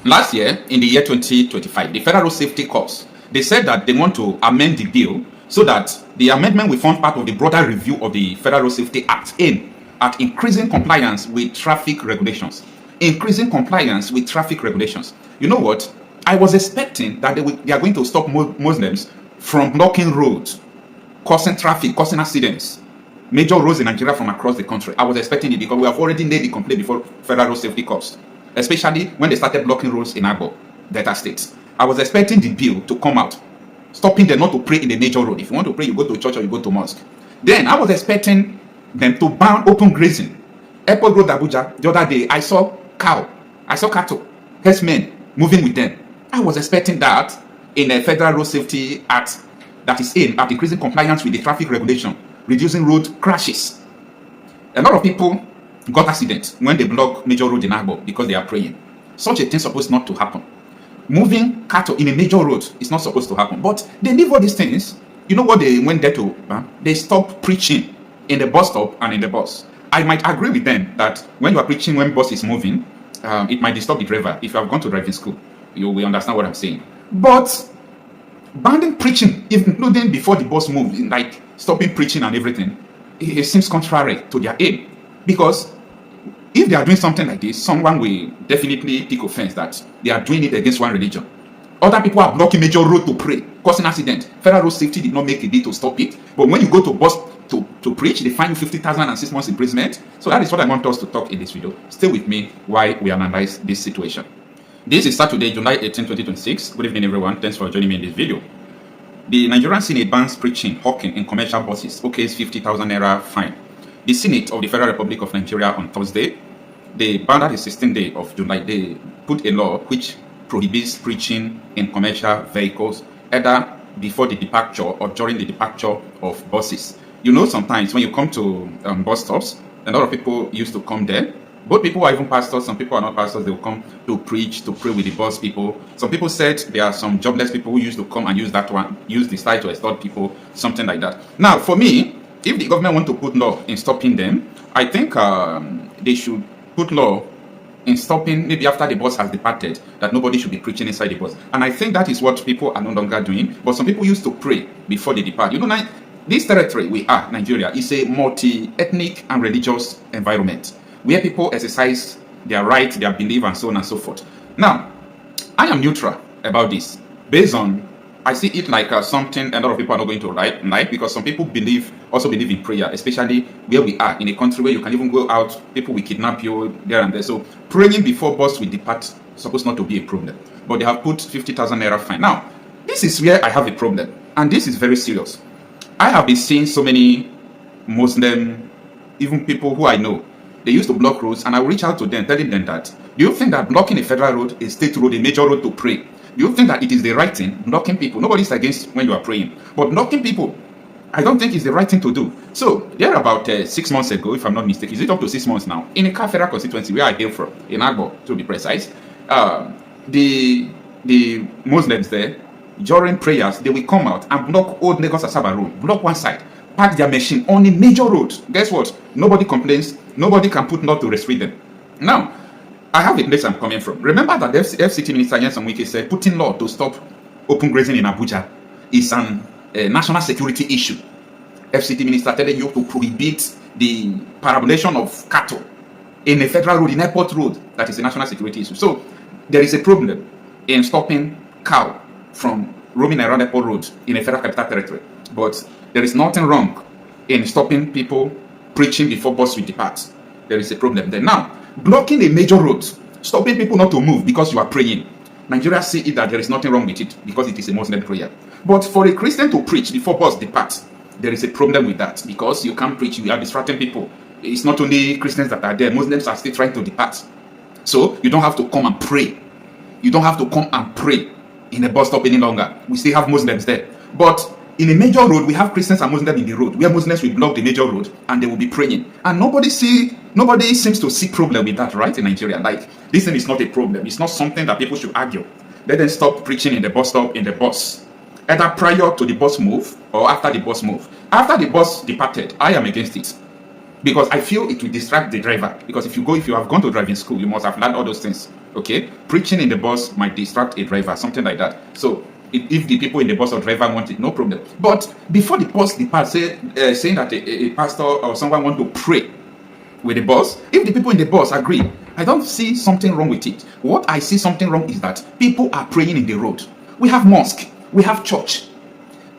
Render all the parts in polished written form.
Last year, in the year 2025, the Federal Road Safety Corps, they said that they want to amend the bill so that the amendment will form part of the broader review of the Federal Road Safety Act aimed at increasing compliance with traffic regulations. Increasing compliance with traffic regulations. You know what? I was expecting that they are going to stop Muslims from blocking roads, causing traffic, causing accidents, major roads in Nigeria from across the country. I was expecting it because we have already made the complaint before Federal Road Safety Corps, especially when they started blocking roads in Agbo, Delta State. I was expecting the bill to come out, stopping them not to pray in the major road. If you want to pray, you go to church or you go to mosque. Then I was expecting them to ban open grazing. Airport Road, Abuja, the other day, I saw cattle, herdsmen moving with them. I was expecting that in a Federal Road Safety Act that is aimed at increasing compliance with the traffic regulation, reducing road crashes. A lot of people got accidents when they block major road in Agbo because they are praying. Such a thing is supposed not to happen. Moving cattle in a major road is not supposed to happen. But they leave all these things. You know what they went there to? They stopped preaching in the bus stop and in the bus. I might agree with them that when you are preaching when bus is moving, it might disturb the driver. If you have gone to driving school, you will understand what I'm saying. But banning preaching, including before the bus moves, like stopping preaching and everything, it seems contrary to their aim. Because if they are doing something like this, someone will definitely take offense that they are doing it against one religion. Other people are blocking major road to pray, causing accident. Federal Road Safety did not make a deal to stop it. But when you go to bus to preach, they fine you 50,000 and 6 months imprisonment. So that is what I want us to talk in this video. Stay with me while we analyze this situation. This is Saturday, July 18, 2026. Good evening, everyone. Thanks for joining me in this video. The Nigerian Senate bans preaching, hawking in commercial buses. OK's 50,000 naira fine. The Senate of the Federal Republic of Nigeria on Thursday, they banned the 16th day of July. They put a law which prohibits preaching in commercial vehicles, either before the departure or during the departure of buses. You know, sometimes when you come to bus stops, a lot of people used to come there. Both people are even pastors. Some people are not pastors. They will come to preach, to pray with the bus people. Some people said there are some jobless people who used to come and use the site to extort people, something like that. Now, for me, if the government want to put law in stopping them, I think they should put law in stopping, maybe after the bus has departed, that nobody should be preaching inside the bus. And I think that is what people are no longer doing. But some people used to pray before they depart. You know, now, this territory we are, Nigeria, is a multi-ethnic and religious environment where people exercise their right, their belief, and so on and so forth. Now, I am neutral about this, based on, I see it like something a lot of people are not going to like, because some people also believe in prayer, especially where we are, in a country where you can even go out, people will kidnap you there and there. So praying before bus will depart is supposed not to be a problem. But they have put 50,000 naira fine. Now, this is where I have a problem, and this is very serious. I have been seeing so many Muslim, even people who I know, they used to block roads, and I will reach out to them, telling them that, do you think that blocking a federal road, a state road, a major road to pray, do you think that it is the right thing? Blocking people, nobody's against when you are praying, but blocking people, I don't think it's the right thing to do. So, there about 6 months ago, if I'm not mistaken, is it up to 6 months now, in a Federal constituency where I hail from, in Agbo, to be precise, the Muslims there, during prayers, they will come out and block Old Lagos Asaba road, block one side, park their machine on a major road. Guess what? Nobody complains, nobody can put law to restrict them. Now, I have a place I'm coming from. Remember that the FCT Minister Nyesom Wike said putting law to stop open grazing in Abuja is a national security issue. FCT Minister telling you to prohibit the parabolation of cattle in a federal road, in airport road, that is a national security issue. So, there is a problem in stopping cow from roaming around airport road in a federal capital territory. But there is nothing wrong in stopping people preaching before bus will depart. There is a problem there. Now, blocking a major road, stopping people not to move because you are praying. Nigeria see it that there is nothing wrong with it because it is a Muslim prayer. But for a Christian to preach before bus depart, there is a problem with that because you can't preach, you are distracting people. It's not only Christians that are there, Muslims are still trying to depart. So you don't have to come and pray. You don't have to come and pray in a bus stop any longer. We still have Muslims there. But in a major road, we have Christians and Muslims in the road, where Muslims will block the major road and they will be praying. And nobody seems to see problem with that, right, in Nigeria. Like, this thing is not a problem. It's not something that people should argue. Let them stop preaching in the bus stop, in the bus, either prior to the bus move or after the bus move. After the bus departed, I am against it, because I feel it will distract the driver. Because if you have gone to driving school, you must have learned all those things. Okay, preaching in the bus might distract a driver, something like that. So if the people in the bus or driver want it, no problem. But before the bus depart, saying that a pastor or someone want to pray with the boss, if the people in the bus agree, I don't see something wrong with it. What I see something wrong is that people are praying in the road. We have mosque, we have church.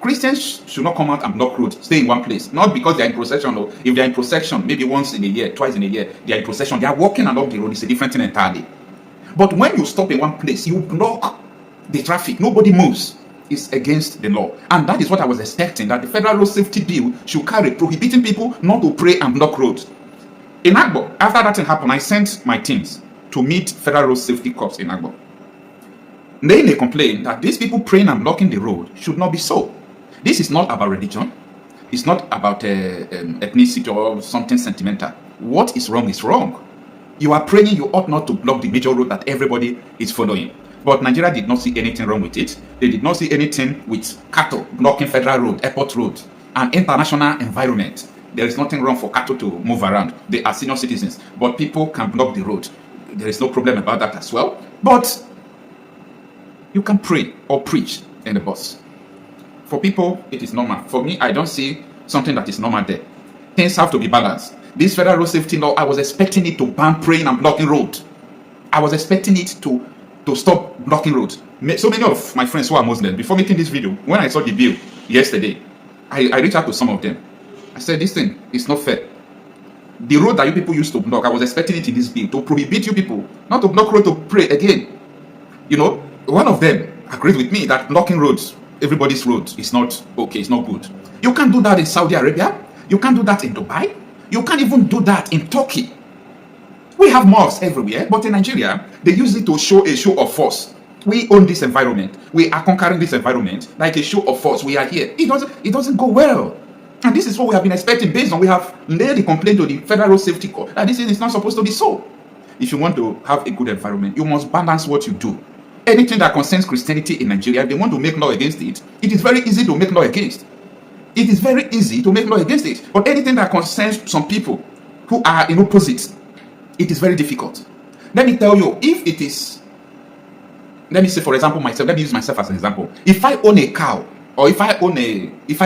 Christians should not come out and block road, stay in one place. Not because they're in procession, or if they're in procession, maybe once in a year, twice in a year, they're in procession, they are walking along the road, it's a different thing entirely. But when you stop in one place, you block the traffic, nobody moves. It's against the law. And that is what I was expecting, that the Federal Road Safety Bill should carry, prohibiting people not to pray and block roads. In Agbo, after that thing happened, I sent my teams to meet Federal Road Safety Corps in Agbo. Then they complained that these people praying and blocking the road should not be so. This is not about religion. It's not about ethnicity or something sentimental. What is wrong is wrong. You are praying, you ought not to block the major road that everybody is following. But Nigeria did not see anything wrong with it. They did not see anything with cattle blocking Federal Road, Airport Road, an international environment. There is nothing wrong for cattle to move around. They are senior citizens, but people can block the road. There is no problem about that as well. But you can pray or preach in the bus. For people, it is normal. For me, I don't see something that is normal there. Things have to be balanced. This Federal Road Safety Law, I was expecting it to ban praying and blocking road. I was expecting it to stop blocking road. So many of my friends who are Muslims, before making this video, when I saw the bill yesterday, I reached out to some of them. I said, this thing is not fair. The road that you people used to block, I was expecting it in this bill to prohibit you people not to block road to pray again. You know, one of them agreed with me that blocking roads, everybody's road, is not okay, it's not good. You can't do that in Saudi Arabia. You can't do that in Dubai. You can't even do that in Turkey. We have mosques everywhere, but in Nigeria, they use it to show a show of force. We own this environment. We are conquering this environment like a show of force. We are here. It doesn't go well. And this is what we have been expecting based on we have laid the complaint to the Federal Road Safety Corps that this is not supposed to be so. If you want to have a good environment, you must balance what you do. Anything that concerns Christianity in Nigeria, if they want to make law against it, it is very easy to make law against. It is very easy to make law against it. But anything that concerns some people who are in opposite, it is very difficult. Let me tell you, if it is, let me say for example myself, let me use myself as an example. If I own a cow, or if I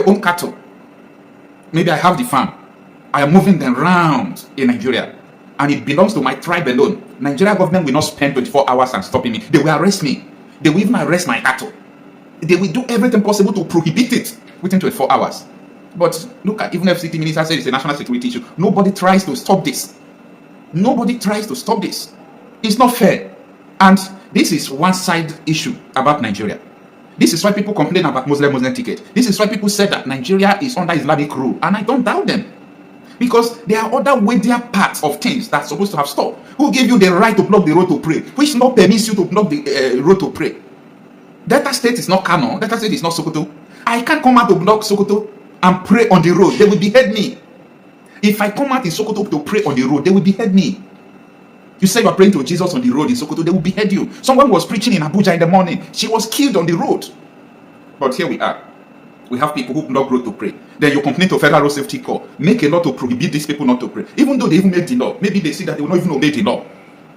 own cattle, maybe I have the farm, I am moving them around in Nigeria, and it belongs to my tribe alone. Nigeria government will not spend 24 hours and stopping me. They will arrest me. They will even arrest my cattle. They will do everything possible to prohibit it within 24 hours. But look at, even FCT minister said it's a national security issue. Nobody tries to stop this. Nobody tries to stop this. It's not fair. And this is one side issue about Nigeria. This is why people complain about Muslim ticket. This is why people said that Nigeria is under Islamic rule. And I don't doubt them. Because there are other weightier parts of things that's supposed to have stopped. Who gave you the right to block the road to pray? Which law permits you to block the road to pray? Delta State is not Kano. Delta State is not Sokoto. I can't come out to block Sokoto and pray on the road. They will behead me. If I come out in Sokoto to pray on the road, they will behead me. You say you are praying to Jesus on the road in Sokoto, they will behead you. Someone was preaching in Abuja in the morning. She was killed on the road. But here we are. We have people who block road to pray. Then you complain to Federal Road Safety Corps, make a law to prohibit these people not to pray. Even though they even made the law, maybe they see that they will not even obey the law.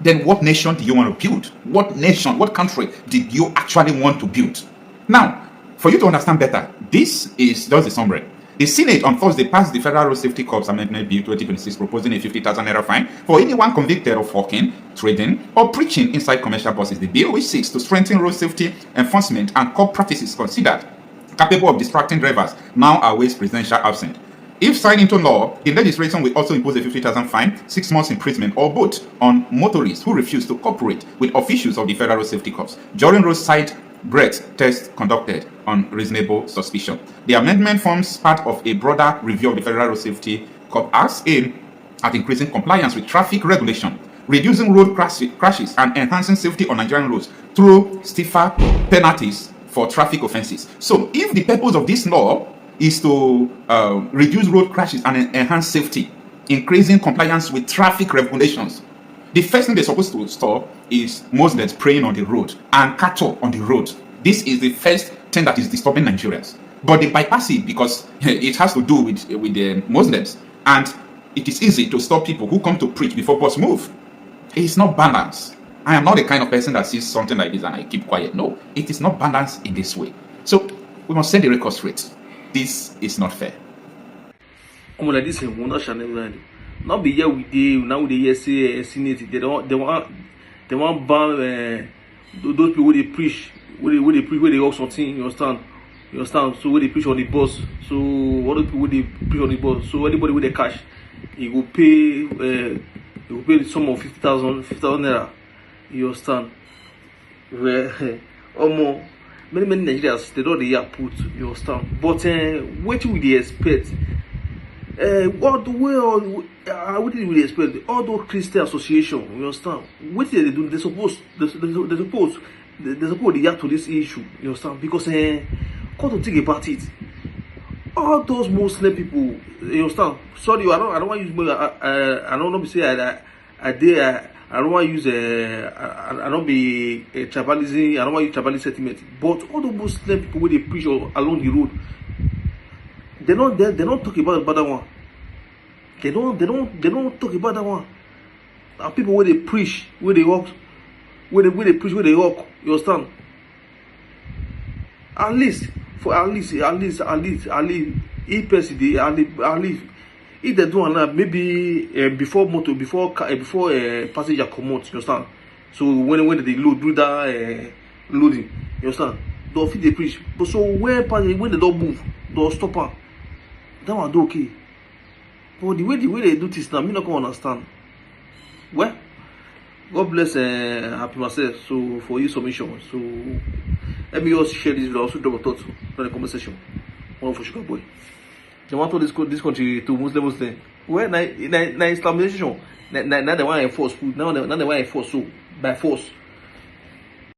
Then what nation do you want to build? What nation, what country did you actually want to build? Now, for you to understand better, this is just a summary. The Senate on Thursday passed the Federal Road Safety Corps Amendment Bill 2026, proposing a 50,000 naira fine for anyone convicted of hawking, trading, or preaching inside commercial buses. The bill, which seeks to strengthen road safety enforcement and curb practices considered capable of distracting drivers, now awaits presidential assent. If signed into law, the legislation will also impose a 50,000 fine, 6 months imprisonment, or both on motorists who refuse to cooperate with officials of the Federal Road Safety Corps during roadside breath test conducted on reasonable suspicion. The amendment forms part of a broader review of the Federal Road Safety Corps Act's aim at increasing compliance with traffic regulation, reducing road crashes, and enhancing safety on Nigerian roads through stiffer penalties for traffic offenses. So, if the purpose of this law is to reduce road crashes and enhance safety, increasing compliance with traffic regulations, the first thing they're supposed to stop is Muslims praying on the road and cattle on the road. This is the first thing that is disturbing Nigerians. But they bypass it because it has to do with the Muslims. And it is easy to stop people who come to preach before bus move. It's not balanced. I am not the kind of person that sees something like this and I keep quiet. No, it is not balanced in this way. So we must set the record straight. This is not fair. Come like this, we not channel. Not be here with the now with the yes Senate. They want ban those people where they preach, where they preach, where they work something. You understand? So where they preach on the bus. So all those people where they preach on the bus. So anybody with the cash, he will pay. He will pay the sum of 50,000 naira. You understand? Where more many Nigerians they don't they put. You understand? But what will they expect? What did we expect? All those Christian association, you understand? What did they do? They suppose they react to this issue, you understand? Because come to think about it, all those Muslim people, you understand? Sorry, I don't want to use I don't know say I don't want to use I don't be tribalism. I don't want to use tribalism sentiment. But all the Muslim people where they preach along the road, they don't talk about that one. They don't talk about that one. And people where they preach, where they walk, where they preach, where they walk. You understand? At least, each person at least if they do another maybe before passenger come out. You understand? So when they load do that loading, you understand? Don't fit they preach. But so when they don't move, don't stop them. That one do okay. But the way they do this now, me not gonna understand. Well, God bless happy myself. So for your submission. So let me also share this video. Also drop a thought in the comment section. One for Sugar Boy. They want to this country to Muslim. Well, na Islamization. Now they want to enforce food. Now they want to enforce so by force.